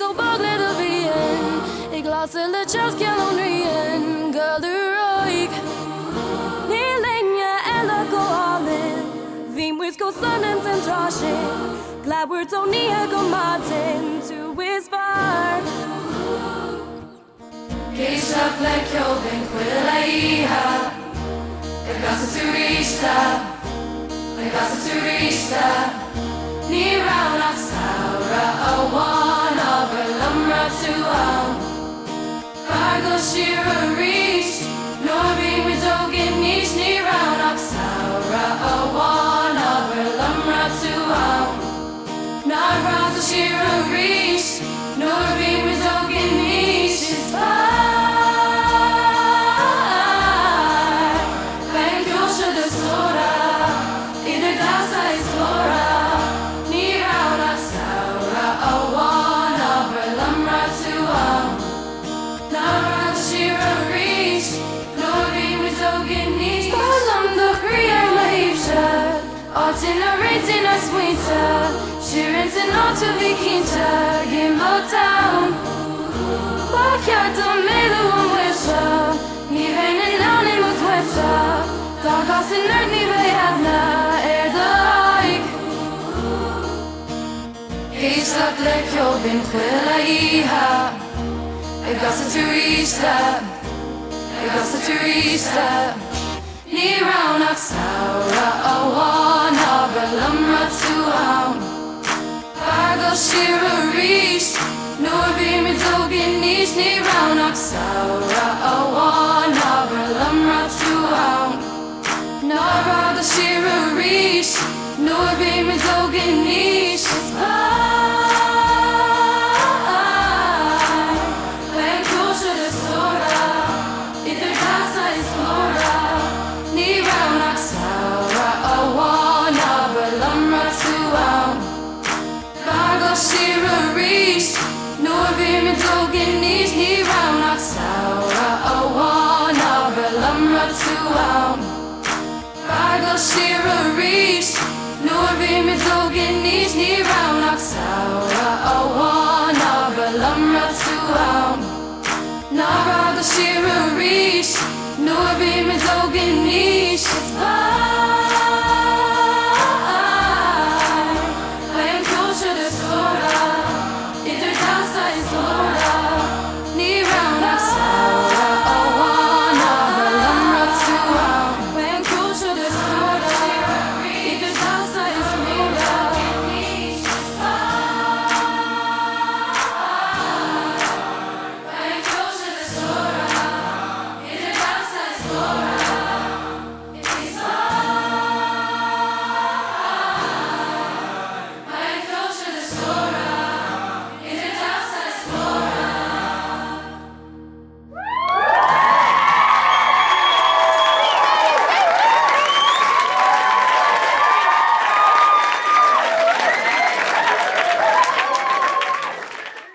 go bogle de vien. Ik laat ze le chels kelonrien. Galuroik. Nilenya ella go all in. Vim wis go sunnen ten trashin. Glad we're Tony go Martin to whisper. Keisha plek yo ben quella iha. E casa turista. E casa turista. Ni round of Saura a one over Lumra to Fargo Shira reach. Norby with Dogan niche. Ni round of Saura a one over Lumra to Fargo Shira reach. Norby with Dogan niche. It's fine. Thank you for the soda. In the casa explora. Itinerate sweeter, Shirin to not to be kinta, Gimbo town. Backyard to mele one wisher, even in down in Mutweta, Dark house in Nerd Nive Adna, air the like. He's up like you've been quilla iha. It got to reach that, it got to reach that. Ni round of Saura, a one of Lumra to Fargo Shira reach, Norby Midogan niche. Ni round of Saura, a one of Lumra to Fargo Shira reach, Norby Midogan niche. Shira reach, Norby Midogan niche. Ni round of Saura, a one of Lumra to Fargo Shira reach, Norby Midogan niche. Ni round of Saura, a one of Lumra to Fargo Shira reach, Norby Midogan niche.